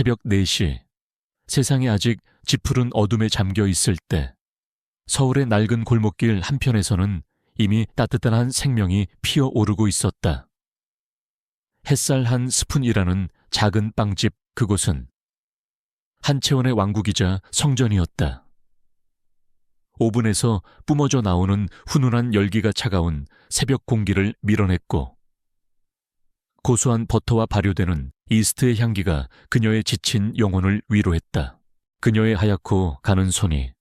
새벽 4시, 세상이 아직 지푸른 어둠에 잠겨 있을 때 서울의 낡은 골목길 한편에서는 이미 따뜻한 생명이 피어오르고 있었다. 햇살 한 스푼이라는 작은 빵집 그곳은 한채원의 왕국이자 성전이었다. 오븐에서 뿜어져 나오는 훈훈한 열기가 차가운 새벽 공기를 밀어냈고 고소한 버터와 발효되는 이스트의 향기가 그녀의 지친 영혼을 위로했다. 그녀의 하얗고 가는 손이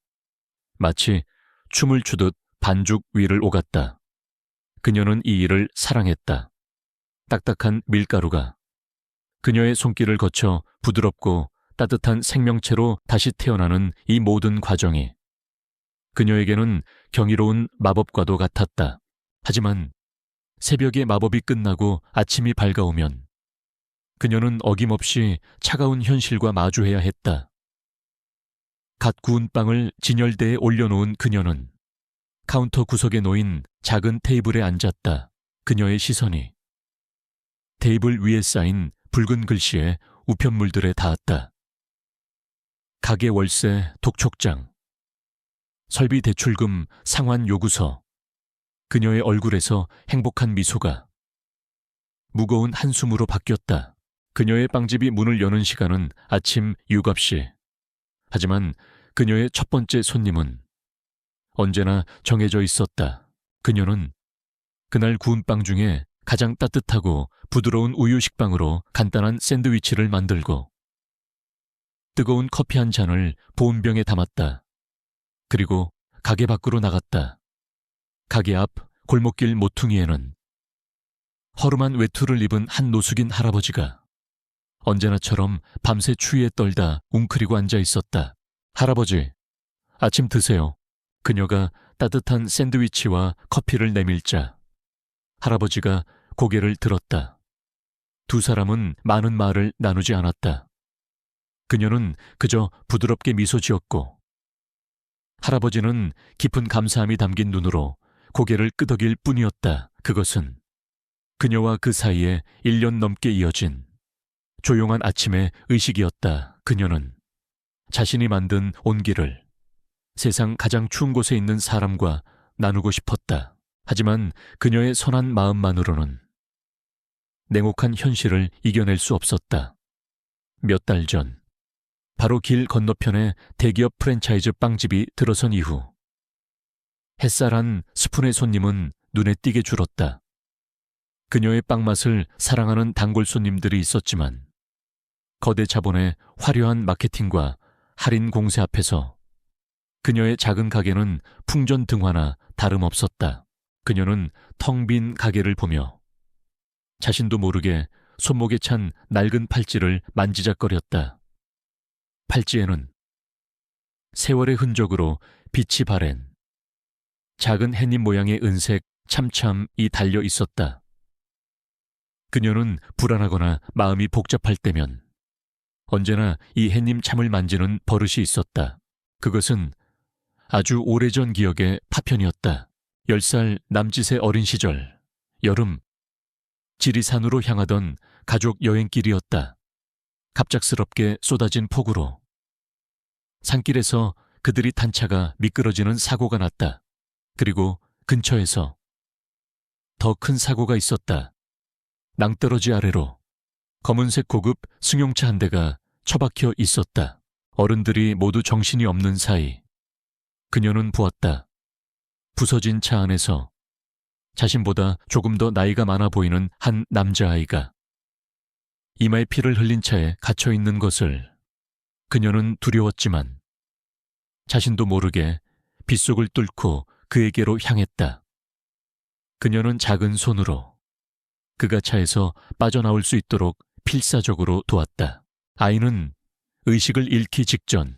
마치 춤을 추듯 반죽 위를 오갔다. 그녀는 이 일을 사랑했다. 딱딱한 밀가루가 그녀의 손길을 거쳐 부드럽고 따뜻한 생명체로 다시 태어나는 이 모든 과정이 그녀에게는 경이로운 마법과도 같았다. 하지만 새벽의 마법이 끝나고 아침이 밝아오면 그녀는 어김없이 차가운 현실과 마주해야 했다. 갓 구운 빵을 진열대에 올려놓은 그녀는 카운터 구석에 놓인 작은 테이블에 앉았다. 그녀의 시선이 테이블 위에 쌓인 붉은 글씨에 우편물들에 닿았다. 가게 월세 독촉장, 설비 대출금 상환 요구서. 그녀의 얼굴에서 행복한 미소가 무거운 한숨으로 바뀌었다. 그녀의 빵집이 문을 여는 시간은 아침 7시. 하지만 그녀의 첫 번째 손님은 언제나 정해져 있었다. 그녀는 그날 구운 빵 중에 가장 따뜻하고 부드러운 우유 식빵으로 간단한 샌드위치를 만들고 뜨거운 커피 한 잔을 보온병에 담았다. 그리고 가게 밖으로 나갔다. 가게 앞 골목길 모퉁이에는 허름한 외투를 입은 한 노숙인 할아버지가 언제나처럼 밤새 추위에 떨다 웅크리고 앉아 있었다. 할아버지, 아침 드세요. 그녀가 따뜻한 샌드위치와 커피를 내밀자 할아버지가 고개를 들었다. 두 사람은 많은 말을 나누지 않았다. 그녀는 그저 부드럽게 미소 지었고 할아버지는 깊은 감사함이 담긴 눈으로 고개를 끄덕일 뿐이었다. 그것은 그녀와 그 사이에 1년 넘게 이어진 조용한 아침의 의식이었다. 그녀는 자신이 만든 온기를 세상 가장 추운 곳에 있는 사람과 나누고 싶었다. 하지만 그녀의 선한 마음만으로는 냉혹한 현실을 이겨낼 수 없었다. 몇 달 전, 바로 길 건너편에 대기업 프랜차이즈 빵집이 들어선 이후 햇살 한 스푼의 손님은 눈에 띄게 줄었다. 그녀의 빵맛을 사랑하는 단골 손님들이 있었지만 거대 자본의 화려한 마케팅과 할인 공세 앞에서 그녀의 작은 가게는 풍전등화나 다름없었다. 그녀는 텅 빈 가게를 보며 자신도 모르게 손목에 찬 낡은 팔찌를 만지작거렸다. 팔찌에는 세월의 흔적으로 빛이 바랜 작은 햇님 모양의 은색 참참이 달려 있었다. 그녀는 불안하거나 마음이 복잡할 때면 언제나 이 햇님 참을 만지는 버릇이 있었다. 그것은 아주 오래전 기억의 파편이었다. 10살 남짓의 어린 시절, 여름, 지리산으로 향하던 가족 여행길이었다. 갑작스럽게 쏟아진 폭우로 산길에서 그들이 탄 차가 미끄러지는 사고가 났다. 그리고 근처에서 더 큰 사고가 있었다. 낭떠러지 아래로 검은색 고급 승용차 한 대가 처박혀 있었다. 어른들이 모두 정신이 없는 사이 그녀는 보았다. 부서진 차 안에서 자신보다 조금 더 나이가 많아 보이는 한 남자아이가 이마에 피를 흘린 차에 갇혀 있는 것을 그녀는 두려웠지만 자신도 모르게 빗속을 뚫고 그에게로 향했다. 그녀는 작은 손으로 그가 차에서 빠져나올 수 있도록 필사적으로 도왔다. 아이는 의식을 잃기 직전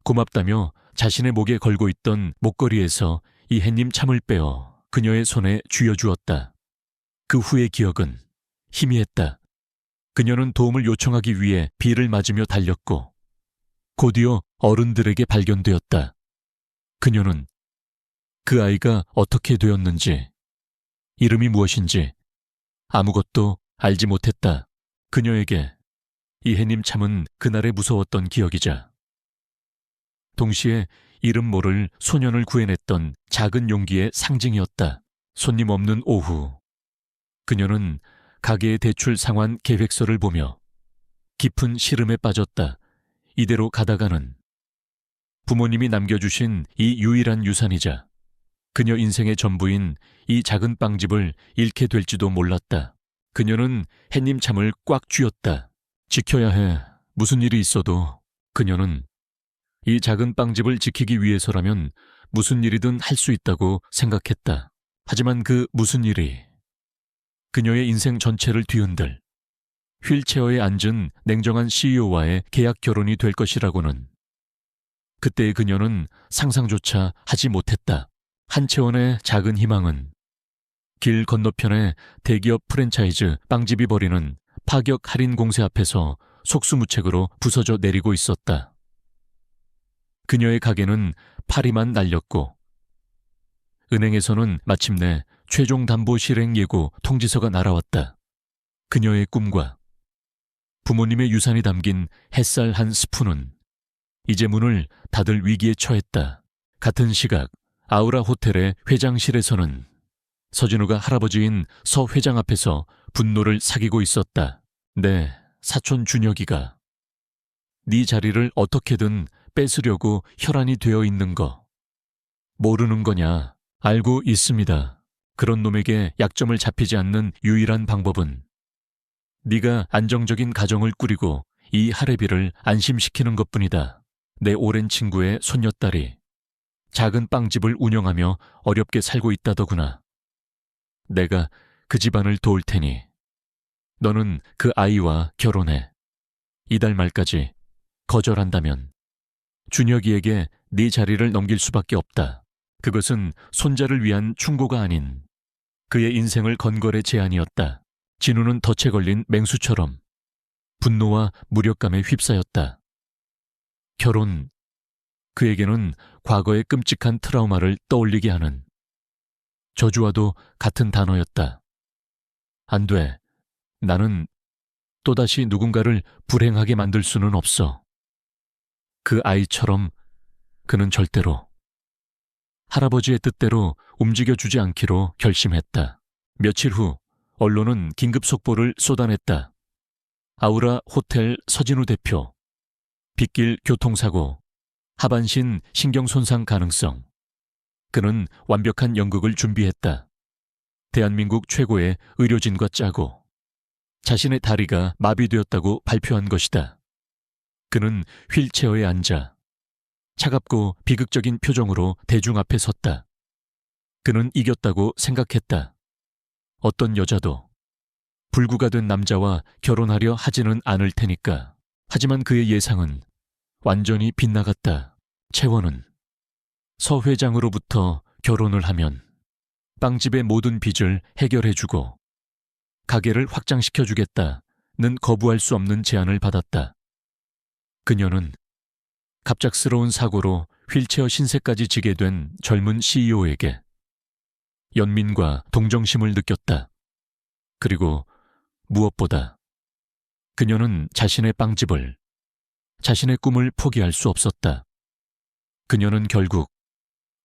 고맙다며 자신의 목에 걸고 있던 목걸이에서 이 햇님 참을 빼어 그녀의 손에 쥐어주었다. 그 후의 기억은 희미했다. 그녀는 도움을 요청하기 위해 비를 맞으며 달렸고 곧이어 어른들에게 발견되었다. 그녀는 그 아이가 어떻게 되었는지, 이름이 무엇인지 아무것도 알지 못했다. 그녀에게 이 해님 참은 그날의 무서웠던 기억이자 동시에 이름 모를 소년을 구해냈던 작은 용기의 상징이었다. 손님 없는 오후, 그녀는 가게의 대출 상환 계획서를 보며 깊은 시름에 빠졌다. 이대로 가다가는 부모님이 남겨주신 이 유일한 유산이자 그녀 인생의 전부인 이 작은 빵집을 잃게 될지도 몰랐다. 그녀는 해님 참을 꽉 쥐었다. 지켜야 해. 무슨 일이 있어도. 그녀는 이 작은 빵집을 지키기 위해서라면 무슨 일이든 할 수 있다고 생각했다. 하지만 그 무슨 일이 그녀의 인생 전체를 뒤흔들 휠체어에 앉은 냉정한 CEO와의 계약 결혼이 될 것이라고는 그때의 그녀는 상상조차 하지 못했다. 한채원의 작은 희망은 길 건너편에 대기업 프랜차이즈 빵집이 벌이는 파격 할인 공세 앞에서 속수무책으로 부서져 내리고 있었다. 그녀의 가게는 파리만 날렸고 은행에서는 마침내 최종 담보 실행 예고 통지서가 날아왔다. 그녀의 꿈과 부모님의 유산이 담긴 햇살 한 스푼은 이제 문을 닫을 위기에 처했다. 같은 시각 아우라 호텔의 회장실에서는 서진우가 할아버지인 서 회장 앞에서 분노를 사귀고 있었다. 내 사촌 준혁이가 네 자리를 어떻게든 뺏으려고 혈안이 되어 있는 거 모르는 거냐? 알고 있습니다. 그런 놈에게 약점을 잡히지 않는 유일한 방법은 네가 안정적인 가정을 꾸리고 이 할애비를 안심시키는 것뿐이다. 내 오랜 친구의 손녀딸이 작은 빵집을 운영하며 어렵게 살고 있다더구나. 내가 그 집안을 도울 테니 너는 그 아이와 결혼해. 이달 말까지 거절한다면 준혁이에게 네 자리를 넘길 수밖에 없다. 그것은 손자를 위한 충고가 아닌 그의 인생을 건 거래 제안이었다. 진우는 덫에 걸린 맹수처럼 분노와 무력감에 휩싸였다. 결혼, 그에게는 과거의 끔찍한 트라우마를 떠올리게 하는 저주와도 같은 단어였다. 안 돼. 나는 또다시 누군가를 불행하게 만들 수는 없어. 그 아이처럼 그는 절대로 할아버지의 뜻대로 움직여주지 않기로 결심했다. 며칠 후 언론은 긴급 속보를 쏟아냈다. 아우라 호텔 서진우 대표, 빗길 교통사고, 하반신 신경손상 가능성. 그는 완벽한 연극을 준비했다. 대한민국 최고의 의료진과 짜고 자신의 다리가 마비되었다고 발표한 것이다. 그는 휠체어에 앉아 차갑고 비극적인 표정으로 대중 앞에 섰다. 그는 이겼다고 생각했다. 어떤 여자도 불구가 된 남자와 결혼하려 하지는 않을 테니까. 하지만 그의 예상은 완전히 빗나갔다. 채원은 서 회장으로부터 결혼을 하면 빵집의 모든 빚을 해결해주고 가게를 확장시켜주겠다는 거부할 수 없는 제안을 받았다. 그녀는 갑작스러운 사고로 휠체어 신세까지 지게 된 젊은 CEO에게 연민과 동정심을 느꼈다. 그리고 무엇보다 그녀는 자신의 빵집을, 자신의 꿈을 포기할 수 없었다. 그녀는 결국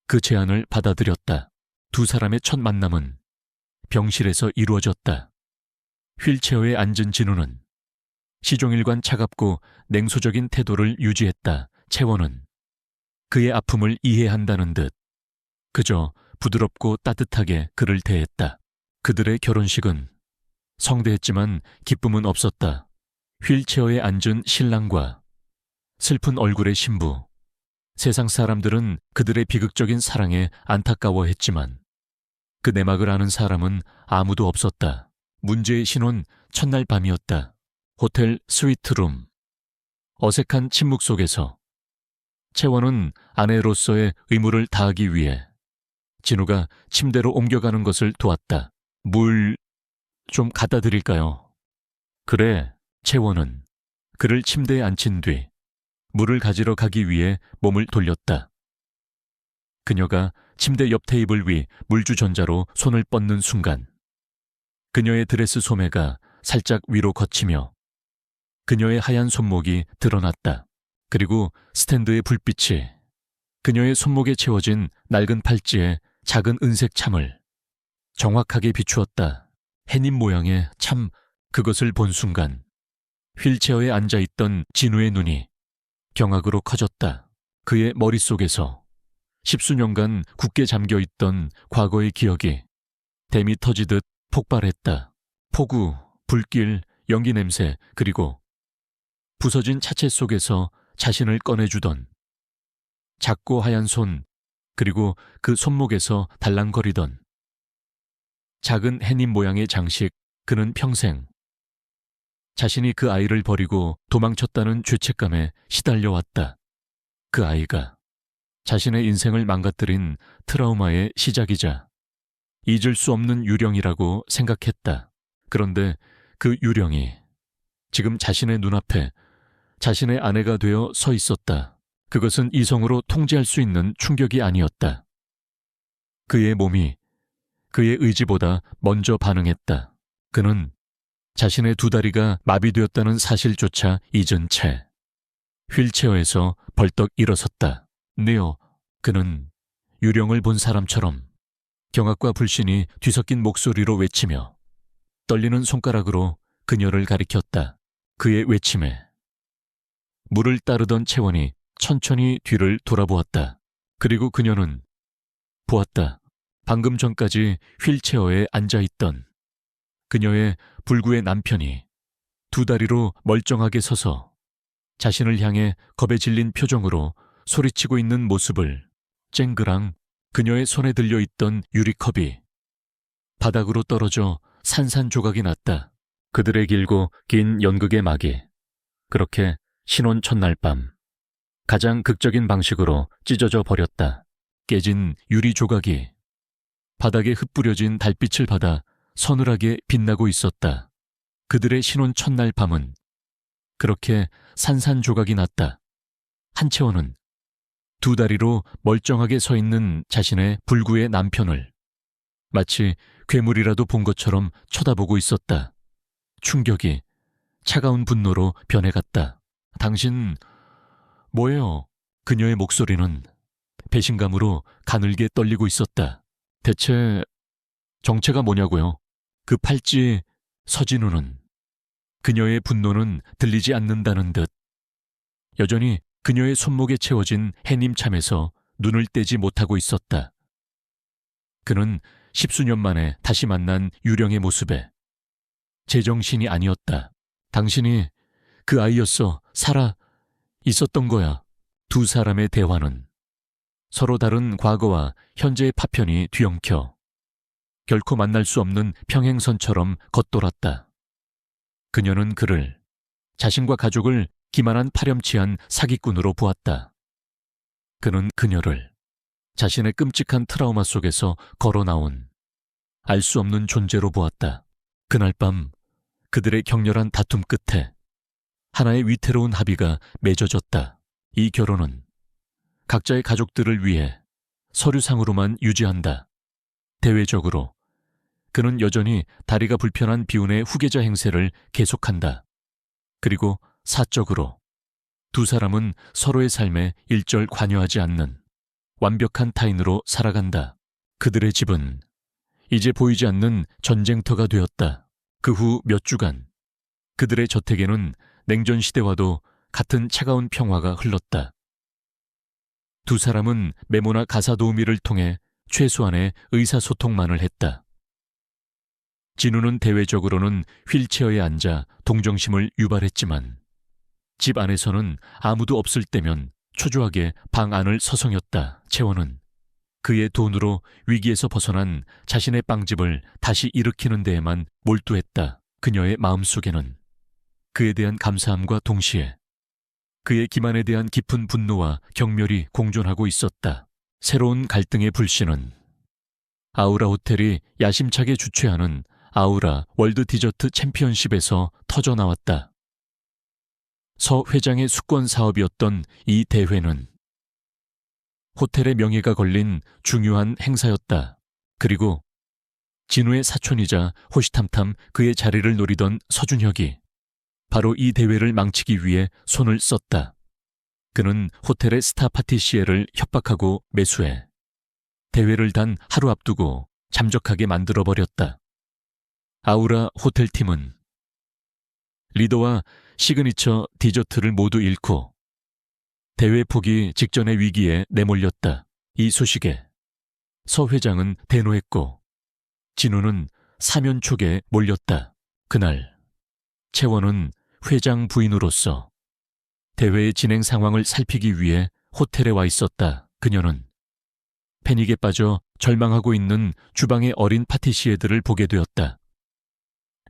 그 제안을 받아들였다. 두 사람의 첫 만남은 병실에서 이루어졌다. 휠체어에 앉은 진우는 시종일관 차갑고 냉소적인 태도를 유지했다. 채원은 그의 아픔을 이해한다는 듯 그저 부드럽고 따뜻하게 그를 대했다. 그들의 결혼식은 성대했지만 기쁨은 없었다. 휠체어에 앉은 신랑과 슬픈 얼굴의 신부, 세상 사람들은 그들의 비극적인 사랑에 안타까워했지만 그 내막을 아는 사람은 아무도 없었다. 문제의 신혼 첫날 밤이었다. 호텔 스위트룸. 어색한 침묵 속에서 채원은 아내로서의 의무를 다하기 위해 진우가 침대로 옮겨가는 것을 도왔다. 물 좀 갖다 드릴까요? 그래, 채원은 그를 침대에 앉힌 뒤 물을 가지러 가기 위해 몸을 돌렸다. 그녀가 침대 옆 테이블 위 물주전자로 손을 뻗는 순간 그녀의 드레스 소매가 살짝 위로 걷히며 그녀의 하얀 손목이 드러났다. 그리고 스탠드의 불빛이 그녀의 손목에 채워진 낡은 팔찌에 작은 은색 참을 정확하게 비추었다. 해님 모양의 참, 그것을 본 순간 휠체어에 앉아있던 진우의 눈이 경악으로 커졌다. 그의 머릿속에서 십수년간 굳게 잠겨있던 과거의 기억이 댐이 터지듯 폭발했다. 폭우, 불길, 연기 냄새, 그리고 부서진 차체 속에서 자신을 꺼내주던 작고 하얀 손, 그리고 그 손목에서 달랑거리던 작은 해님 모양의 장식. 그는 평생 자신이 그 아이를 버리고 도망쳤다는 죄책감에 시달려왔다. 그 아이가 자신의 인생을 망가뜨린 트라우마의 시작이자 잊을 수 없는 유령이라고 생각했다. 그런데 그 유령이 지금 자신의 눈앞에 자신의 아내가 되어 서 있었다. 그것은 이성으로 통제할 수 있는 충격이 아니었다. 그의 몸이 그의 의지보다 먼저 반응했다. 그는 자신의 두 다리가 마비되었다는 사실조차 잊은 채 휠체어에서 벌떡 일어섰다. 네오, 그는 유령을 본 사람처럼 경악과 불신이 뒤섞인 목소리로 외치며 떨리는 손가락으로 그녀를 가리켰다. 그의 외침에 물을 따르던 채원이 천천히 뒤를 돌아보았다. 그리고 그녀는 보았다. 방금 전까지 휠체어에 앉아있던 그녀의 불구의 남편이 두 다리로 멀쩡하게 서서 자신을 향해 겁에 질린 표정으로 소리치고 있는 모습을 쨍그랑 그녀의 손에 들려있던 유리컵이 바닥으로 떨어져 산산조각이 났다. 그들의 길고 긴 연극의 막이 그렇게 신혼 첫날 밤 가장 극적인 방식으로 찢어져 버렸다. 깨진 유리 조각이 바닥에 흩뿌려진 달빛을 받아 서늘하게 빛나고 있었다. 그들의 신혼 첫날 밤은 그렇게 산산조각이 났다. 한채원은 두 다리로 멀쩡하게 서 있는 자신의 불구의 남편을 마치 괴물이라도 본 것처럼 쳐다보고 있었다. 충격이 차가운 분노로 변해갔다. 당신 뭐예요? 그녀의 목소리는 배신감으로 가늘게 떨리고 있었다. 대체 정체가 뭐냐고요? 그 팔찌. 서진우는 그녀의 분노는 들리지 않는다는 듯 여전히 그녀의 손목에 채워진 해님 참에서 눈을 떼지 못하고 있었다. 그는 십수년 만에 다시 만난 유령의 모습에 제정신이 아니었다. 당신이 그 아이였어. 살아 있었던 거야. 두 사람의 대화는 서로 다른 과거와 현재의 파편이 뒤엉켜 결코 만날 수 없는 평행선처럼 겉돌았다. 그녀는 그를 자신과 가족을 기만한 파렴치한 사기꾼으로 보았다. 그는 그녀를 자신의 끔찍한 트라우마 속에서 걸어나온 알 수 없는 존재로 보았다. 그날 밤 그들의 격렬한 다툼 끝에 하나의 위태로운 합의가 맺어졌다. 이 결혼은 각자의 가족들을 위해 서류상으로만 유지한다. 대외적으로 그는 여전히 다리가 불편한 비운의 후계자 행세를 계속한다. 그리고 사적으로 두 사람은 서로의 삶에 일절 관여하지 않는 완벽한 타인으로 살아간다. 그들의 집은 이제 보이지 않는 전쟁터가 되었다. 그 후 몇 주간 그들의 저택에는 냉전 시대와도 같은 차가운 평화가 흘렀다. 두 사람은 메모나 가사 도우미를 통해 최소한의 의사소통만을 했다. 진우는 대외적으로는 휠체어에 앉아 동정심을 유발했지만 집 안에서는 아무도 없을 때면 초조하게 방 안을 서성였다. 채원은 그의 돈으로 위기에서 벗어난 자신의 빵집을 다시 일으키는 데에만 몰두했다. 그녀의 마음속에는 그에 대한 감사함과 동시에 그의 기만에 대한 깊은 분노와 경멸이 공존하고 있었다. 새로운 갈등의 불씨는 아우라 호텔이 야심차게 주최하는 아우라 월드 디저트 챔피언십에서 터져나왔다. 서 회장의 수권 사업이었던 이 대회는 호텔의 명예가 걸린 중요한 행사였다. 그리고 진우의 사촌이자 호시탐탐 그의 자리를 노리던 서준혁이 바로 이 대회를 망치기 위해 손을 썼다. 그는 호텔의 스타 파티시에를 협박하고 매수해 대회를 단 하루 앞두고 잠적하게 만들어버렸다. 아우라 호텔팀은 리더와 시그니처 디저트를 모두 잃고 대회 포기 직전의 위기에 내몰렸다. 이 소식에 서 회장은 대노했고 진우는 사면초계에 몰렸다. 그날 채원은 회장 부인으로서 대회의 진행 상황을 살피기 위해 호텔에 와 있었다. 그녀는 패닉에 빠져 절망하고 있는 주방의 어린 파티시에들을 보게 되었다.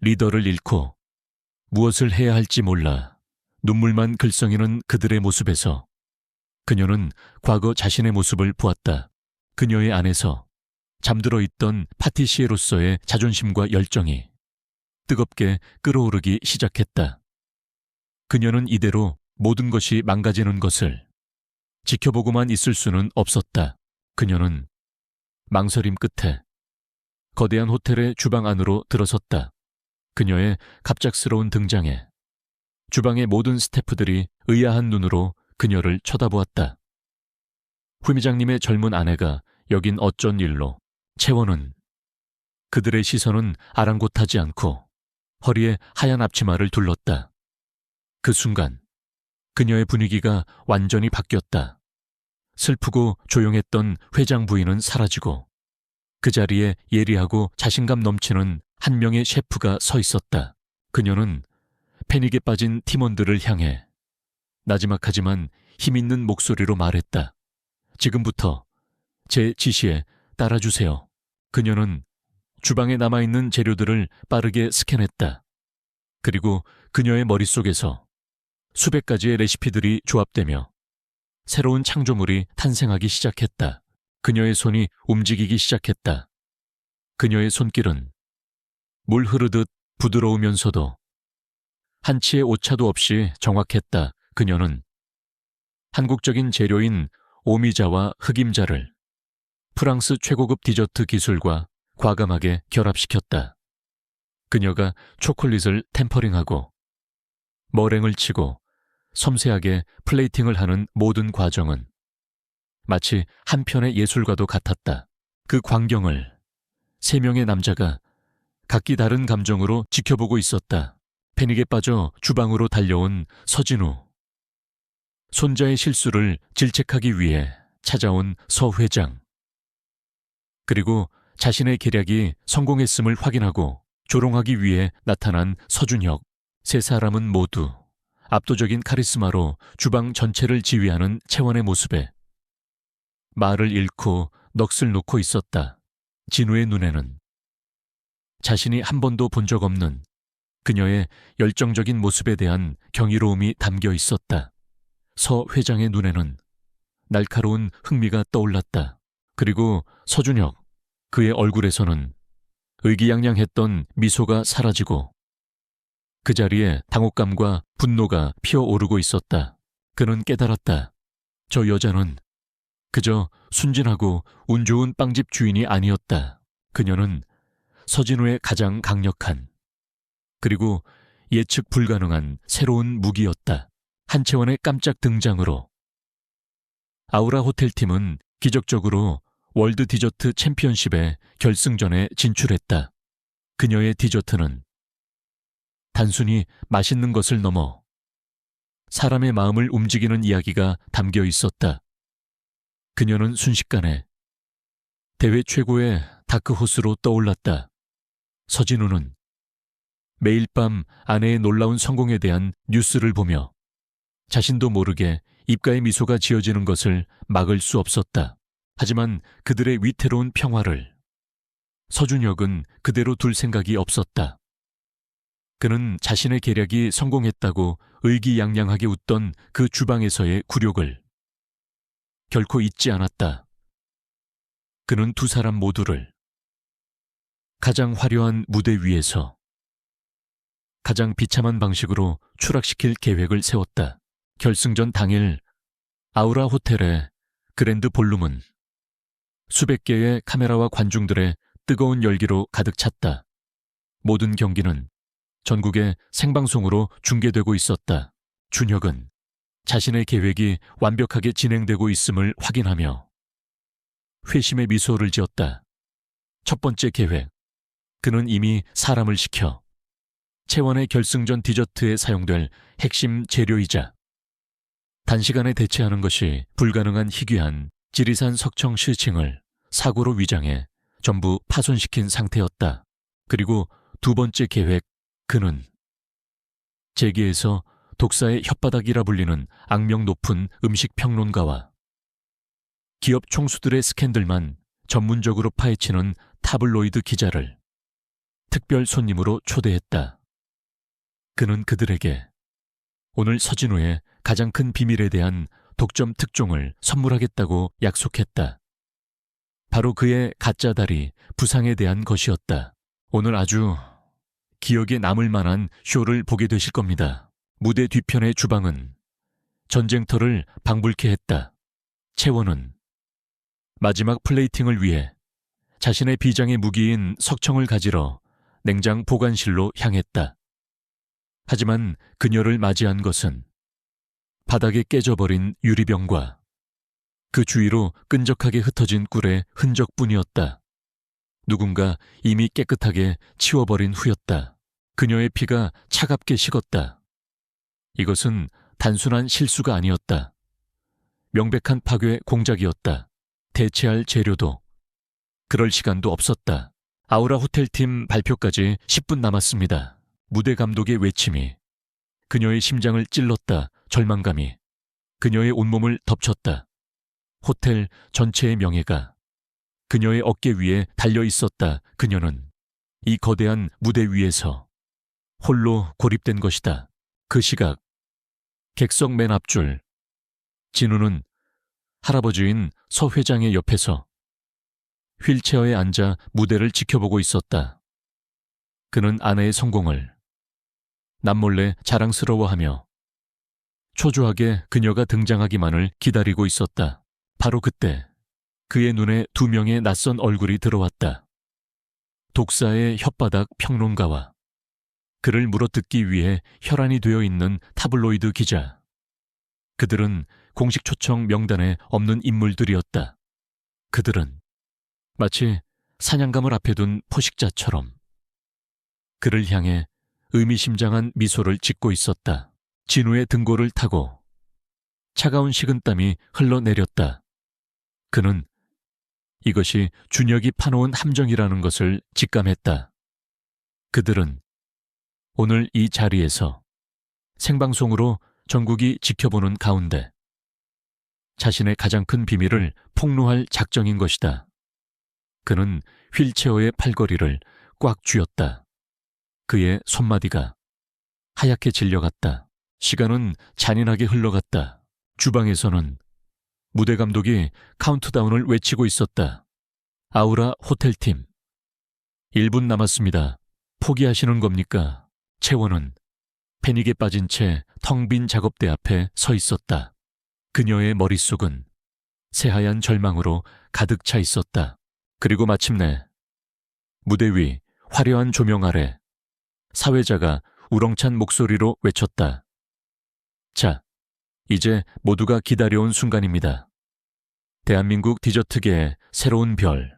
리더를 잃고 무엇을 해야 할지 몰라 눈물만 글썽이는 그들의 모습에서 그녀는 과거 자신의 모습을 보았다. 그녀의 안에서 잠들어 있던 파티시에로서의 자존심과 열정이 뜨겁게 끓어오르기 시작했다. 그녀는 이대로 모든 것이 망가지는 것을 지켜보고만 있을 수는 없었다. 그녀는 망설임 끝에 거대한 호텔의 주방 안으로 들어섰다. 그녀의 갑작스러운 등장에 주방의 모든 스태프들이 의아한 눈으로 그녀를 쳐다보았다. 후미장님의 젊은 아내가 여긴 어쩐 일로? 채원은 그들의 시선은 아랑곳하지 않고 허리에 하얀 앞치마를 둘렀다. 그 순간 그녀의 분위기가 완전히 바뀌었다. 슬프고 조용했던 회장 부인은 사라지고 그 자리에 예리하고 자신감 넘치는 한 명의 셰프가 서 있었다. 그녀는 패닉에 빠진 팀원들을 향해 나지막하지만 힘있는 목소리로 말했다. 지금부터 제 지시에 따라주세요. 그녀는 주방에 남아있는 재료들을 빠르게 스캔했다. 그리고 그녀의 머릿속에서 수백 가지의 레시피들이 조합되며 새로운 창조물이 탄생하기 시작했다. 그녀의 손이 움직이기 시작했다. 그녀의 손길은 물 흐르듯 부드러우면서도 한치의 오차도 없이 정확했다. 그녀는 한국적인 재료인 오미자와 흑임자를 프랑스 최고급 디저트 기술과 과감하게 결합시켰다. 그녀가 초콜릿을 템퍼링하고 머랭을 치고 섬세하게 플레이팅을 하는 모든 과정은 마치 한 편의 예술과도 같았다. 그 광경을 세 명의 남자가 각기 다른 감정으로 지켜보고 있었다. 패닉에 빠져 주방으로 달려온 서진우. 손자의 실수를 질책하기 위해 찾아온 서 회장. 그리고 자신의 계략이 성공했음을 확인하고 조롱하기 위해 나타난 서준혁. 세 사람은 모두 압도적인 카리스마로 주방 전체를 지휘하는 채원의 모습에 말을 잃고 넋을 놓고 있었다. 진우의 눈에는 자신이 한 번도 본 적 없는 그녀의 열정적인 모습에 대한 경이로움이 담겨 있었다. 서 회장의 눈에는 날카로운 흥미가 떠올랐다. 그리고 서준혁, 그의 얼굴에서는 의기양양했던 미소가 사라지고 그 자리에 당혹감과 분노가 피어오르고 있었다. 그는 깨달았다. 저 여자는 그저 순진하고 운 좋은 빵집 주인이 아니었다. 그녀는 서진우의 가장 강력한 그리고 예측 불가능한 새로운 무기였다. 한채원의 깜짝 등장으로 아우라 호텔팀은 기적적으로 월드 디저트 챔피언십의 결승전에 진출했다. 그녀의 디저트는 단순히 맛있는 것을 넘어 사람의 마음을 움직이는 이야기가 담겨 있었다. 그녀는 순식간에 대회 최고의 다크호스로 떠올랐다. 서진우는 매일 밤 아내의 놀라운 성공에 대한 뉴스를 보며 자신도 모르게 입가에 미소가 지어지는 것을 막을 수 없었다. 하지만 그들의 위태로운 평화를 서준혁은 그대로 둘 생각이 없었다. 그는 자신의 계략이 성공했다고 의기양양하게 웃던 그 주방에서의 굴욕을 결코 잊지 않았다. 그는 두 사람 모두를 가장 화려한 무대 위에서 가장 비참한 방식으로 추락시킬 계획을 세웠다. 결승전 당일 아우라 호텔의 그랜드 볼룸은 수백 개의 카메라와 관중들의 뜨거운 열기로 가득 찼다. 모든 경기는 전국에 생방송으로 중계되고 있었다. 준혁은 자신의 계획이 완벽하게 진행되고 있음을 확인하며 회심의 미소를 지었다. 첫 번째 계획. 그는 이미 사람을 시켜 채원의 결승전 디저트에 사용될 핵심 재료이자 단시간에 대체하는 것이 불가능한 희귀한 지리산 석청 실층을 사고로 위장해 전부 파손시킨 상태였다. 그리고 두 번째 계획. 그는 재계에서 독사의 혓바닥이라 불리는 악명 높은 음식 평론가와 기업 총수들의 스캔들만 전문적으로 파헤치는 타블로이드 기자를 특별 손님으로 초대했다. 그는 그들에게 오늘 서진우의 가장 큰 비밀에 대한 독점 특종을 선물하겠다고 약속했다. 바로 그의 가짜 다리 부상에 대한 것이었다. 오늘 아주 기억에 남을 만한 쇼를 보게 되실 겁니다. 무대 뒤편의 주방은 전쟁터를 방불케 했다. 채원은 마지막 플레이팅을 위해 자신의 비장의 무기인 석청을 가지러 냉장 보관실로 향했다. 하지만 그녀를 맞이한 것은 바닥에 깨져버린 유리병과 그 주위로 끈적하게 흩어진 꿀의 흔적뿐이었다. 누군가 이미 깨끗하게 치워버린 후였다. 그녀의 피가 차갑게 식었다. 이것은 단순한 실수가 아니었다. 명백한 파괴 공작이었다. 대체할 재료도 그럴 시간도 없었다. 아우라 호텔팀 발표까지 10분 남았습니다. 무대 감독의 외침이 그녀의 심장을 찔렀다. 절망감이 그녀의 온몸을 덮쳤다. 호텔 전체의 명예가 그녀의 어깨 위에 달려 있었다. 그녀는 이 거대한 무대 위에서 홀로 고립된 것이다. 그 시각 객석 맨 앞줄 진우는 할아버지인 서 회장의 옆에서 휠체어에 앉아 무대를 지켜보고 있었다. 그는 아내의 성공을 남몰래 자랑스러워하며 초조하게 그녀가 등장하기만을 기다리고 있었다. 바로 그때 그의 눈에 두 명의 낯선 얼굴이 들어왔다. 독사의 혓바닥 평론가와 그를 물어뜯기 위해 혈안이 되어 있는 타블로이드 기자. 그들은 공식 초청 명단에 없는 인물들이었다. 그들은 마치 사냥감을 앞에 둔 포식자처럼 그를 향해 의미심장한 미소를 짓고 있었다. 진우의 등골을 타고 차가운 식은땀이 흘러내렸다. 그는 이것이 준혁이 파놓은 함정이라는 것을 직감했다. 그들은 오늘 이 자리에서 생방송으로 전국이 지켜보는 가운데 자신의 가장 큰 비밀을 폭로할 작정인 것이다. 그는 휠체어의 팔걸이를 꽉 쥐었다. 그의 손마디가 하얗게 질려갔다. 시간은 잔인하게 흘러갔다. 주방에서는 무대 감독이 카운트다운을 외치고 있었다. 아우라 호텔팀 1분 남았습니다. 포기하시는 겁니까? 채원은 패닉에 빠진 채 텅 빈 작업대 앞에 서 있었다. 그녀의 머릿속은 새하얀 절망으로 가득 차 있었다. 그리고 마침내 무대 위 화려한 조명 아래 사회자가 우렁찬 목소리로 외쳤다. 자, 이제 모두가 기다려온 순간입니다. 대한민국 디저트계의 새로운 별,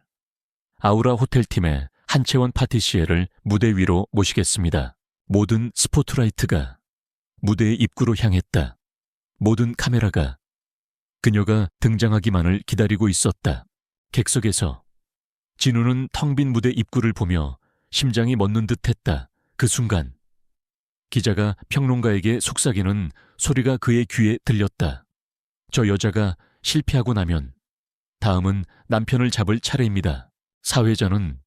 아우라 호텔팀의 한채원 파티시에를 무대 위로 모시겠습니다. 모든 스포트라이트가 무대의 입구로 향했다. 모든 카메라가 그녀가 등장하기만을 기다리고 있었다. 객석에서 진우는 텅 빈 무대 입구를 보며 심장이 멎는 듯했다. 그 순간 기자가 평론가에게 속삭이는 소리가 그의 귀에 들렸다. 저 여자가 실패하고 나면 다음은 남편을 잡을 차례입니다. 사회자는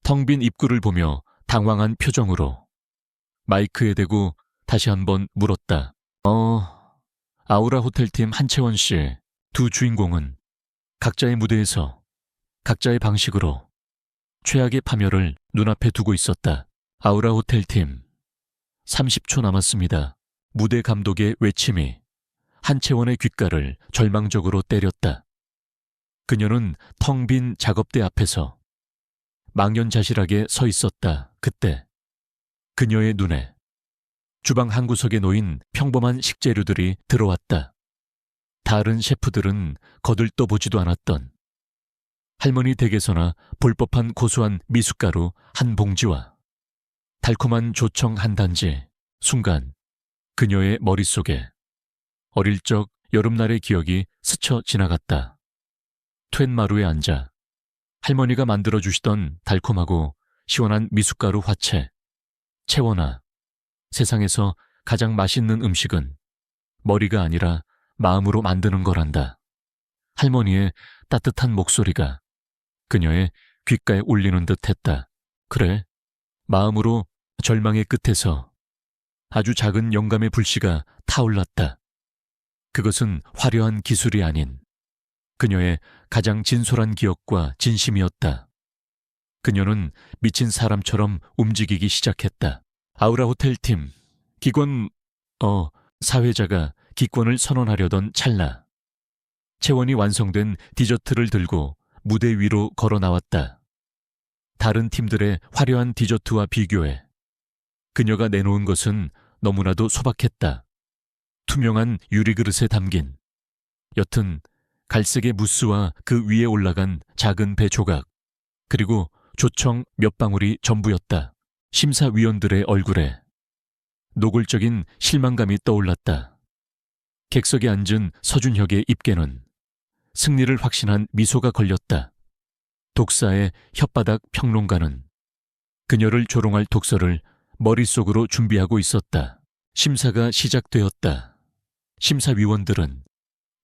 텅 빈 입구를 보며 당황한 표정으로 마이크에 대고 다시 한번 물었다. 아우라 호텔팀 한채원 씨, 두 주인공은 각자의 무대에서 각자의 방식으로 최악의 파멸을 눈앞에 두고 있었다. 아우라 호텔팀 30초 남았습니다. 무대 감독의 외침이 한채원의 귓가를 절망적으로 때렸다. 그녀는 텅 빈 작업대 앞에서 망연자실하게 서 있었다. 그때 그녀의 눈에 주방 한 구석에 놓인 평범한 식재료들이 들어왔다. 다른 셰프들은 거들떠보지도 않았던 할머니 댁에서나 볼 법한 고소한 미숫가루 한 봉지와 달콤한 조청 한 단지. 순간 그녀의 머릿속에 어릴 적 여름날의 기억이 스쳐 지나갔다. 툇마루에 앉아 할머니가 만들어주시던 달콤하고 시원한 미숫가루 화채. 채원아, 세상에서 가장 맛있는 음식은 머리가 아니라 마음으로 만드는 거란다. 할머니의 따뜻한 목소리가 그녀의 귓가에 울리는 듯 했다. 그래, 마음으로 절망의 끝에서 아주 작은 영감의 불씨가 타올랐다. 그것은 화려한 기술이 아닌 그녀의 가장 진솔한 기억과 진심이었다. 그녀는 미친 사람처럼 움직이기 시작했다. 아우라 호텔 팀, 사회자가 기권을 선언하려던 찰나 채원이 완성된 디저트를 들고 무대 위로 걸어 나왔다. 다른 팀들의 화려한 디저트와 비교해 그녀가 내놓은 것은 너무나도 소박했다. 투명한 유리그릇에 담긴 옅은 갈색의 무스와 그 위에 올라간 작은 배 조각, 그리고 조청 몇 방울이 전부였다. 심사위원들의 얼굴에 노골적인 실망감이 떠올랐다. 객석에 앉은 서준혁의 입계는 승리를 확신한 미소가 걸렸다. 독사의 혓바닥 평론가는 그녀를 조롱할 독서를 머릿속으로 준비하고 있었다. 심사가 시작되었다. 심사위원들은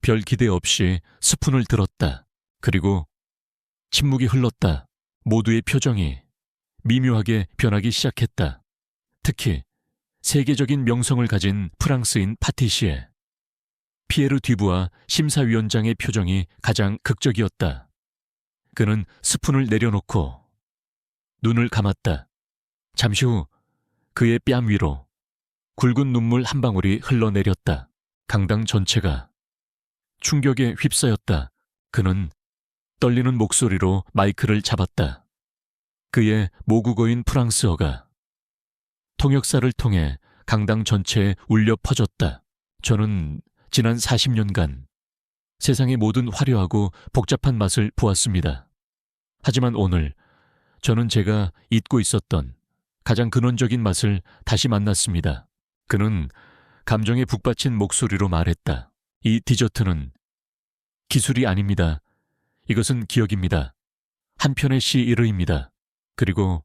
별 기대 없이 스푼을 들었다. 그리고 침묵이 흘렀다. 모두의 표정이 미묘하게 변하기 시작했다. 특히 세계적인 명성을 가진 프랑스인 파티시에 피에르 듀부아 심사위원장의 표정이 가장 극적이었다. 그는 스푼을 내려놓고 눈을 감았다. 잠시 후 그의 뺨 위로 굵은 눈물 한 방울이 흘러내렸다. 강당 전체가 충격에 휩싸였다. 그는 떨리는 목소리로 마이크를 잡았다. 그의 모국어인 프랑스어가 통역사를 통해 강당 전체에 울려 퍼졌다. 저는 지난 40년간 세상의 모든 화려하고 복잡한 맛을 보았습니다. 하지만 오늘 저는 제가 잊고 있었던 가장 근원적인 맛을 다시 만났습니다. 그는 감정에 북받친 목소리로 말했다. 이 디저트는 기술이 아닙니다. 이것은 기억입니다. 한 편의 시의뢰입니다. 그리고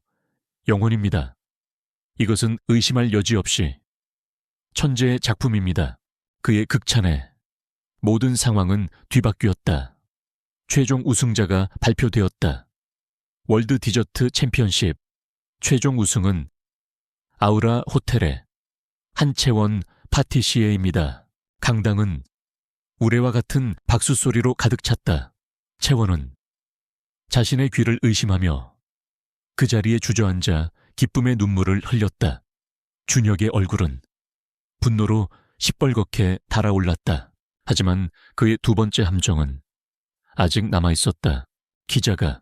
영혼입니다. 이것은 의심할 여지 없이 천재의 작품입니다. 그의 극찬에 모든 상황은 뒤바뀌었다. 최종 우승자가 발표되었다. 월드 디저트 챔피언십 최종 우승은 아우라 호텔의 한채원 파티시에입니다. 강당은 우레와 같은 박수 소리로 가득 찼다. 채원은 자신의 귀를 의심하며 그 자리에 주저앉아 기쁨의 눈물을 흘렸다. 준혁의 얼굴은 분노로 시뻘겋게 달아올랐다. 하지만 그의 두 번째 함정은 아직 남아있었다. 기자가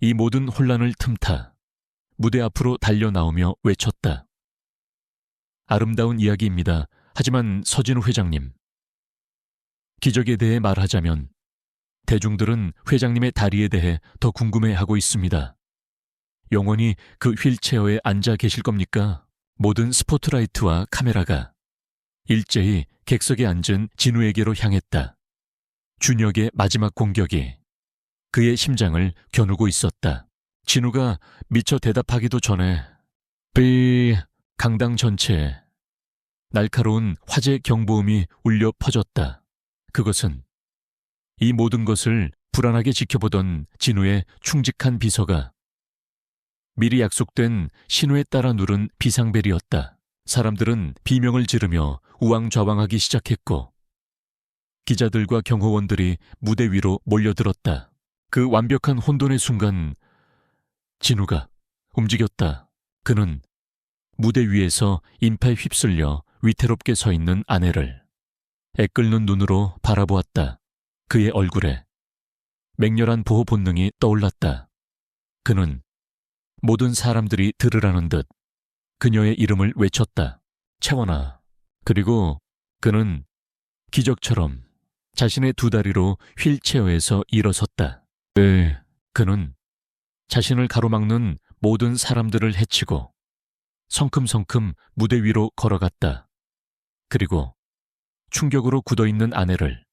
이 모든 혼란을 틈타 무대 앞으로 달려나오며 외쳤다. 아름다운 이야기입니다. 하지만 서진우 회장님, 기적에 대해 말하자면 대중들은 회장님의 다리에 대해 더 궁금해하고 있습니다. 영원히 그 휠체어에 앉아 계실 겁니까? 모든 스포트라이트와 카메라가 일제히 객석에 앉은 진우에게로 향했다. 준혁의 마지막 공격이 그의 심장을 겨누고 있었다. 진우가 미처 대답하기도 전에 강당 전체에 날카로운 화재 경보음이 울려 퍼졌다. 그것은 이 모든 것을 불안하게 지켜보던 진우의 충직한 비서가 미리 약속된 신호에 따라 누른 비상벨이었다. 사람들은 비명을 지르며 우왕좌왕하기 시작했고 기자들과 경호원들이 무대 위로 몰려들었다. 그 완벽한 혼돈의 순간 진우가 움직였다. 그는 무대 위에서 인파에 휩쓸려 위태롭게 서 있는 아내를 애끓는 눈으로 바라보았다. 그의 얼굴에 맹렬한 보호 본능이 떠올랐다. 그는 모든 사람들이 들으라는 듯 그녀의 이름을 외쳤다. 채원아. 그리고 그는 기적처럼 자신의 두 다리로 휠체어에서 일어섰다. 네, 그는 자신을 가로막는 모든 사람들을 해치고 성큼성큼 무대 위로 걸어갔다. 그리고 충격으로 굳어있는 아내를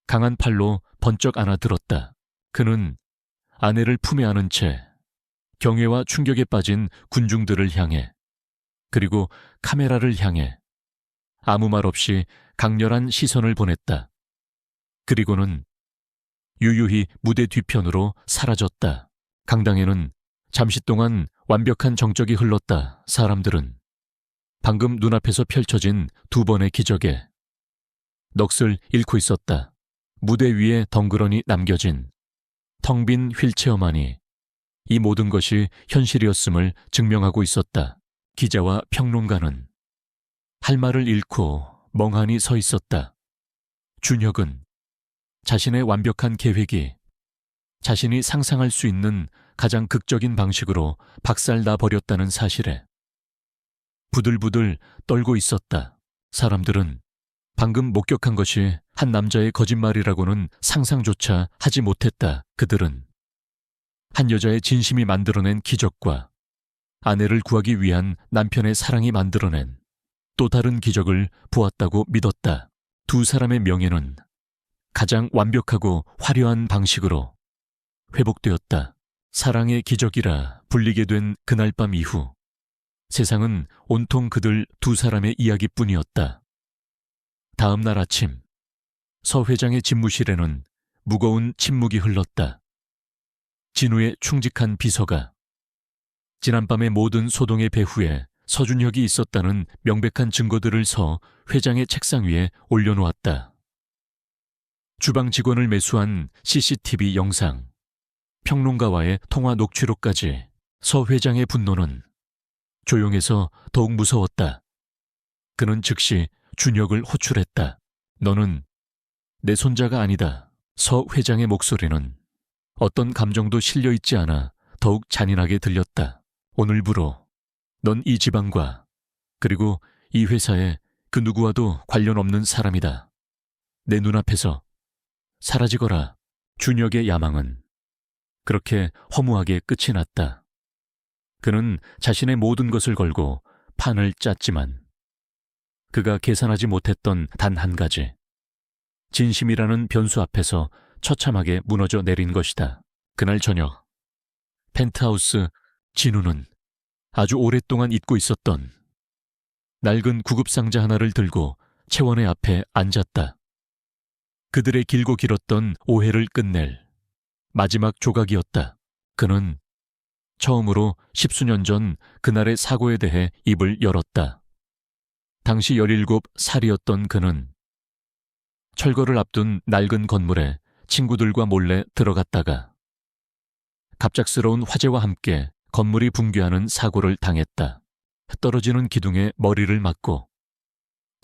강한 팔로 번쩍 안아들었다. 그는 아내를 품에 안은 채 경외와 충격에 빠진 군중들을 향해, 그리고 카메라를 향해 아무 말 없이 강렬한 시선을 보냈다. 그리고는 유유히 무대 뒤편으로 사라졌다. 강당에는 잠시 동안 완벽한 정적이 흘렀다. 사람들은 방금 눈앞에서 펼쳐진 두 번의 기적에 넋을 잃고 있었다. 무대 위에 덩그러니 남겨진 텅 빈 휠체어만이 이 모든 것이 현실이었음을 증명하고 있었다. 기자와 평론가는 할 말을 잃고 멍하니 서 있었다. 준혁은 자신의 완벽한 계획이 자신이 상상할 수 있는 가장 극적인 방식으로 박살나 버렸다는 사실에 부들부들 떨고 있었다. 사람들은 방금 목격한 것이 한 남자의 거짓말이라고는 상상조차 하지 못했다. 그들은 한 여자의 진심이 만들어낸 기적과 아내를 구하기 위한 남편의 사랑이 만들어낸 또 다른 기적을 보았다고 믿었다. 두 사람의 명예는 가장 완벽하고 화려한 방식으로 회복되었다. 사랑의 기적이라 불리게 된 그날 밤 이후 세상은 온통 그들 두 사람의 이야기뿐이었다. 다음 날 아침, 서 회장의 집무실에는 무거운 침묵이 흘렀다. 진우의 충직한 비서가 지난밤의 모든 소동의 배후에 서준혁이 있었다는 명백한 증거들을 서 회장의 책상 위에 올려놓았다. 주방 직원을 매수한 CCTV 영상, 평론가와의 통화 녹취록까지. 서 회장의 분노는 조용해서 더욱 무서웠다. 그는 즉시 준혁을 호출했다. 너는 내 손자가 아니다. 서 회장의 목소리는 어떤 감정도 실려있지 않아 더욱 잔인하게 들렸다. 오늘부로 넌 이 집안과 그리고 이 회사에 그 누구와도 관련 없는 사람이다. 내 눈앞에서 사라지거라. 준혁의 야망은 그렇게 허무하게 끝이 났다. 그는 자신의 모든 것을 걸고 판을 짰지만 그가 계산하지 못했던 단 한 가지, 진심이라는 변수 앞에서 처참하게 무너져 내린 것이다. 그날 저녁, 펜트하우스. 진우는 아주 오랫동안 잊고 있었던 낡은 구급상자 하나를 들고 채원의 앞에 앉았다. 그들의 길고 길었던 오해를 끝낼 마지막 조각이었다. 그는 처음으로 10수년 전 그날의 사고에 대해 입을 열었다. 당시 17살이었던 그는 철거를 앞둔 낡은 건물에 친구들과 몰래 들어갔다가 갑작스러운 화재와 함께 건물이 붕괴하는 사고를 당했다. 떨어지는 기둥에 머리를 맞고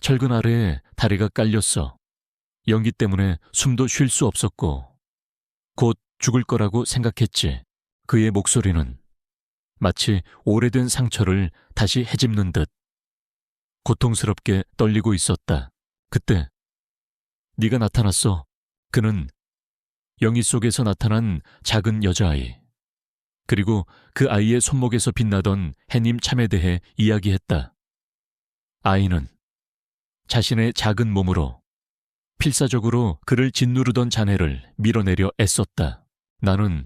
철근 아래에 다리가 깔렸어. 연기 때문에 숨도 쉴 수 없었고 곧 죽을 거라고 생각했지. 그의 목소리는 마치 오래된 상처를 다시 헤집는 듯 고통스럽게 떨리고 있었다. 그때 네가 나타났어. 그는 영희 속에서 나타난 작은 여자아이, 그리고 그 아이의 손목에서 빛나던 해님 참에 대해 이야기했다. 아이는 자신의 작은 몸으로 필사적으로 그를 짓누르던 자네를 밀어내려 애썼다. 나는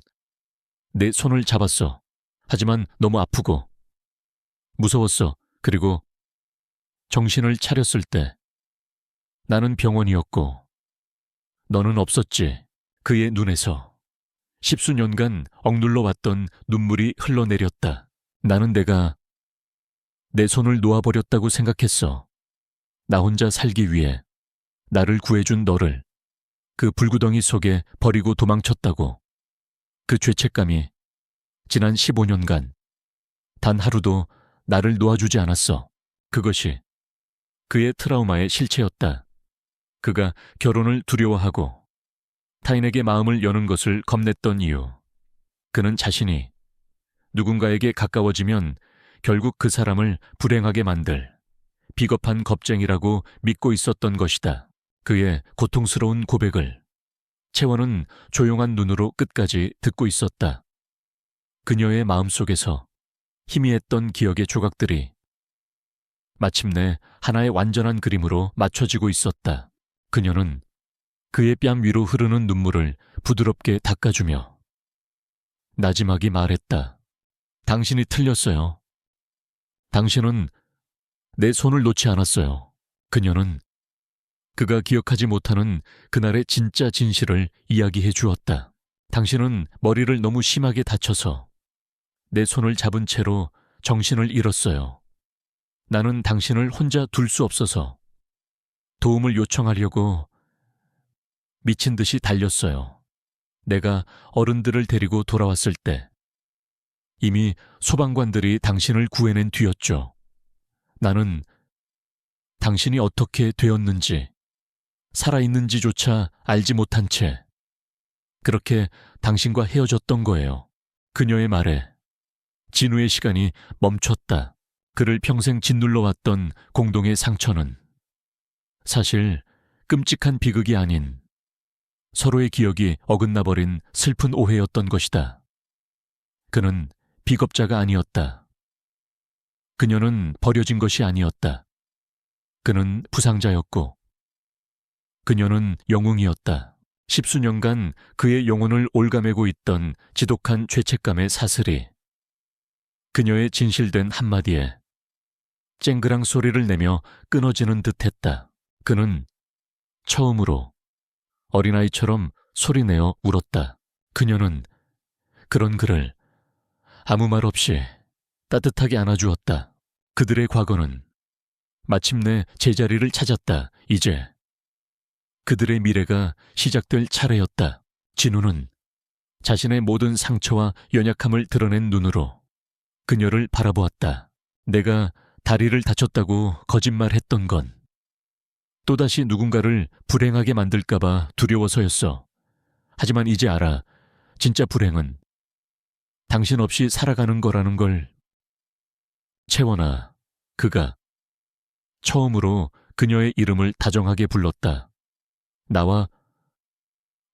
내 손을 잡았어. 하지만 너무 아프고 무서웠어. 그리고 정신을 차렸을 때 나는 병원이었고 너는 없었지. 그의 눈에서 10수년간 억눌러 왔던 눈물이 흘러내렸다. 나는 내가 내 손을 놓아버렸다고 생각했어. 나 혼자 살기 위해 나를 구해준 너를 그 불구덩이 속에 버리고 도망쳤다고. 그 죄책감이 지난 15년간 단 하루도 나를 놓아주지 않았어. 그것이 그의 트라우마의 실체였다. 그가 결혼을 두려워하고 타인에게 마음을 여는 것을 겁냈던 이유, 그는 자신이 누군가에게 가까워지면 결국 그 사람을 불행하게 만들 비겁한 겁쟁이라고 믿고 있었던 것이다. 그의 고통스러운 고백을 채원은 조용한 눈으로 끝까지 듣고 있었다. 그녀의 마음속에서 희미했던 기억의 조각들이 마침내 하나의 완전한 그림으로 맞춰지고 있었다. 그녀는 그의 뺨 위로 흐르는 눈물을 부드럽게 닦아주며 나지막이 말했다. 당신이 틀렸어요. 당신은 내 손을 놓지 않았어요. 그녀는 그가 기억하지 못하는 그날의 진짜 진실을 이야기해 주었다. 당신은 머리를 너무 심하게 다쳐서 내 손을 잡은 채로 정신을 잃었어요. 나는 당신을 혼자 둘 수 없어서 도움을 요청하려고 미친 듯이 달렸어요. 내가 어른들을 데리고 돌아왔을 때 이미 소방관들이 당신을 구해낸 뒤였죠. 나는 당신이 어떻게 되었는지, 살아있는지조차 알지 못한 채 그렇게 당신과 헤어졌던 거예요. 그녀의 말에 진우의 시간이 멈췄다. 그를 평생 짓눌러왔던 공동의 상처는 사실 끔찍한 비극이 아닌 서로의 기억이 어긋나버린 슬픈 오해였던 것이다. 그는 비겁자가 아니었다. 그녀는 버려진 것이 아니었다. 그는 부상자였고 그녀는 영웅이었다. 십수년간 그의 영혼을 올가매고 있던 지독한 죄책감의 사슬이 그녀의 진실된 한마디에 쨍그랑 소리를 내며 끊어지는 듯했다. 그는 처음으로 어린아이처럼 소리내어 울었다. 그녀는 그런 그를 아무 말 없이 따뜻하게 안아주었다. 그들의 과거는 마침내 제자리를 찾았다. 이제 그들의 미래가 시작될 차례였다. 진우는 자신의 모든 상처와 연약함을 드러낸 눈으로 그녀를 바라보았다. 내가 다리를 다쳤다고 거짓말했던 건 또다시 누군가를 불행하게 만들까봐 두려워서였어. 하지만 이제 알아. 진짜 불행은 당신 없이 살아가는 거라는 걸. 채원아, 그가 처음으로 그녀의 이름을 다정하게 불렀다. 나와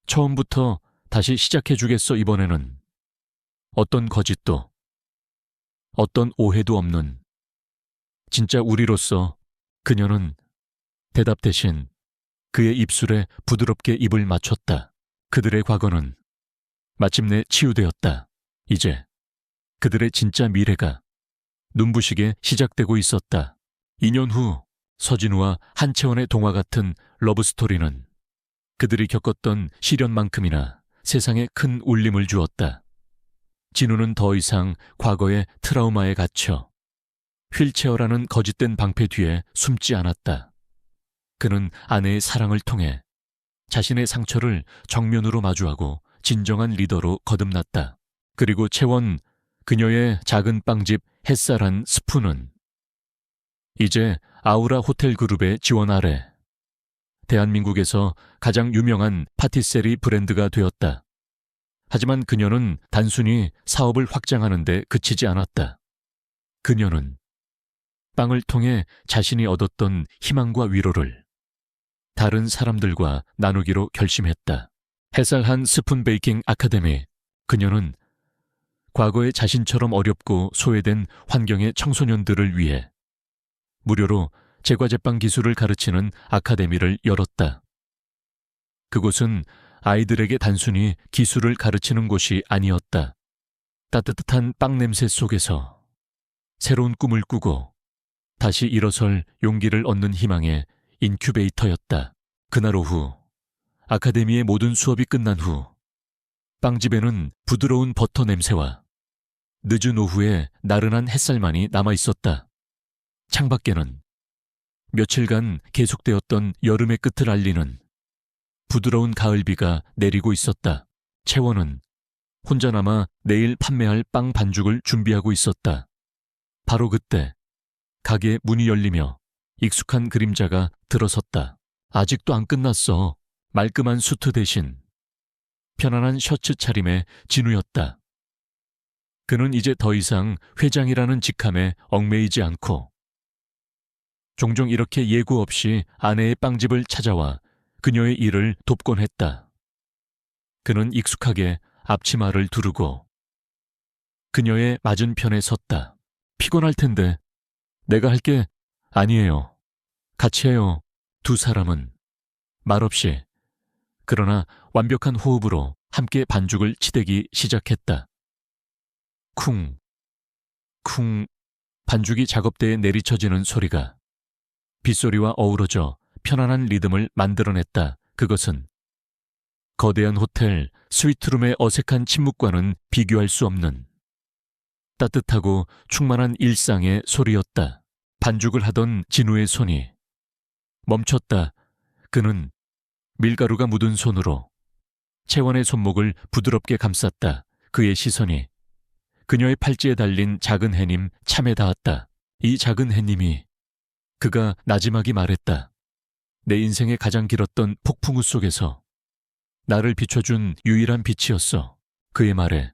처음부터 다시 시작해주겠어. 이번에는 어떤 거짓도 어떤 오해도 없는 진짜 우리로서. 그녀는 대답 대신 그의 입술에 부드럽게 입을 맞췄다. 그들의 과거는 마침내 치유되었다. 이제 그들의 진짜 미래가 눈부시게 시작되고 있었다. 2년 후 서진우와 한채원의 동화 같은 러브스토리는 그들이 겪었던 시련만큼이나 세상에 큰 울림을 주었다. 진우는 더 이상 과거의 트라우마에 갇혀 휠체어라는 거짓된 방패 뒤에 숨지 않았다. 그는 아내의 사랑을 통해 자신의 상처를 정면으로 마주하고 진정한 리더로 거듭났다. 그리고 채원, 그녀의 작은 빵집 햇살한 스푼은 이제 아우라 호텔 그룹의 지원 아래 대한민국에서 가장 유명한 파티세리 브랜드가 되었다. 하지만 그녀는 단순히 사업을 확장하는 데 그치지 않았다. 그녀는 빵을 통해 자신이 얻었던 희망과 위로를 다른 사람들과 나누기로 결심했다. 햇살한 스푼 베이킹 아카데미. 그녀는 과거의 자신처럼 어렵고 소외된 환경의 청소년들을 위해 무료로 제과제빵 기술을 가르치는 아카데미를 열었다. 그곳은 아이들에게 단순히 기술을 가르치는 곳이 아니었다. 따뜻한 빵 냄새 속에서 새로운 꿈을 꾸고 다시 일어설 용기를 얻는 희망의 인큐베이터였다. 그날 오후 아카데미의 모든 수업이 끝난 후 빵집에는 부드러운 버터 냄새와 늦은 오후에 나른한 햇살만이 남아있었다. 창밖에는 며칠간 계속되었던 여름의 끝을 알리는 부드러운 가을비가 내리고 있었다. 채원은 혼자 남아 내일 판매할 빵 반죽을 준비하고 있었다. 바로 그때 가게 문이 열리며 익숙한 그림자가 들어섰다. 아직도 안 끝났어. 말끔한 수트 대신 편안한 셔츠 차림의 진우였다. 그는 이제 더 이상 회장이라는 직함에 얽매이지 않고 종종 이렇게 예고 없이 아내의 빵집을 찾아와 그녀의 일을 돕곤 했다. 그는 익숙하게 앞치마를 두르고 그녀의 맞은편에 섰다. 피곤할 텐데 내가 할게. 아니에요. 같이 해요. 두 사람은 말없이 그러나 완벽한 호흡으로 함께 반죽을 치대기 시작했다. 쿵, 쿵, 반죽이 작업대에 내리쳐지는 소리가 빗소리와 어우러져 편안한 리듬을 만들어냈다. 그것은 거대한 호텔 스위트룸의 어색한 침묵과는 비교할 수 없는 따뜻하고 충만한 일상의 소리였다. 반죽을 하던 진우의 손이 멈췄다. 그는 밀가루가 묻은 손으로 채원의 손목을 부드럽게 감쌌다. 그의 시선이 그녀의 팔찌에 달린 작은 해님 참에 닿았다. 이 작은 해님이 그가 나지막이 말했다. 내 인생의 가장 길었던 폭풍우 속에서 나를 비춰준 유일한 빛이었어. 그의 말에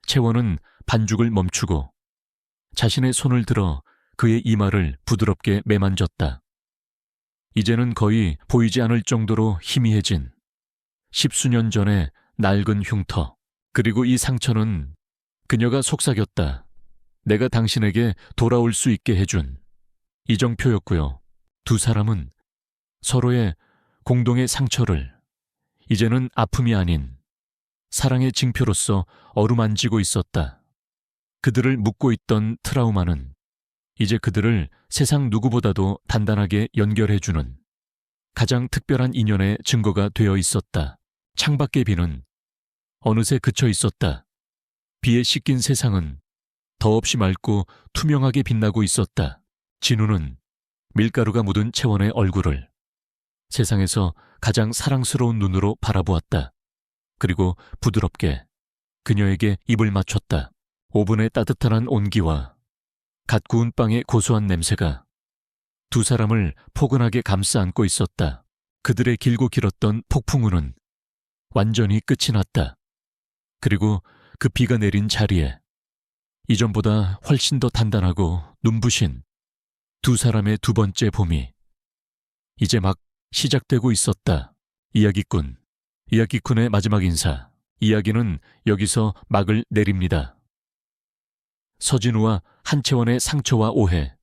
채원은 반죽을 멈추고 자신의 손을 들어 그의 이마를 부드럽게 매만졌다. 이제는 거의 보이지 않을 정도로 희미해진 10수년 전의 낡은 흉터. 그리고 이 상처는 그녀가 속삭였다. 내가 당신에게 돌아올 수 있게 해준 이정표였고요. 두 사람은 서로의 공동의 상처를 이제는 아픔이 아닌 사랑의 징표로서 어루만지고 있었다. 그들을 묶고 있던 트라우마는 이제 그들을 세상 누구보다도 단단하게 연결해주는 가장 특별한 인연의 증거가 되어 있었다. 창밖의 비는 어느새 그쳐 있었다. 비에 씻긴 세상은 더없이 맑고 투명하게 빛나고 있었다. 진우는 밀가루가 묻은 채원의 얼굴을 세상에서 가장 사랑스러운 눈으로 바라보았다. 그리고 부드럽게 그녀에게 입을 맞췄다. 오븐의 따뜻한 온기와 갓 구운 빵의 고소한 냄새가 두 사람을 포근하게 감싸 안고 있었다. 그들의 길고 길었던 폭풍우는 완전히 끝이 났다. 그리고 그 비가 내린 자리에 이전보다 훨씬 더 단단하고 눈부신 두 사람의 두 번째 봄이 이제 막 시작되고 있었다. 이야기꾼의 마지막 인사. 이야기는 여기서 막을 내립니다. 서진우와 한채원의 상처와 오해,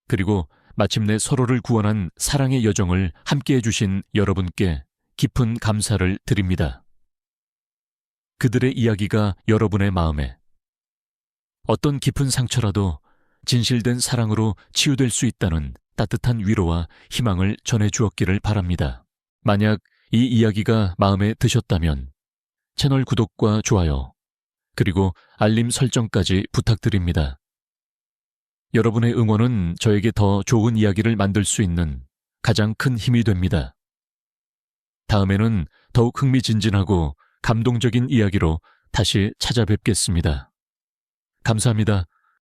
그리고 마침내 서로를 구원한 사랑의 여정을 함께해 주신 여러분께 깊은 감사를 드립니다. 그들의 이야기가 여러분의 마음에 어떤 깊은 상처라도 진실된 사랑으로 치유될 수 있다는 따뜻한 위로와 희망을 전해주었기를 바랍니다. 만약 이 이야기가 마음에 드셨다면 채널 구독과 좋아요, 그리고 알림 설정까지 부탁드립니다. 여러분의 응원은 저에게 더 좋은 이야기를 만들 수 있는 가장 큰 힘이 됩니다. 다음에는 더욱 흥미진진하고 감동적인 이야기로 다시 찾아뵙겠습니다. 감사합니다.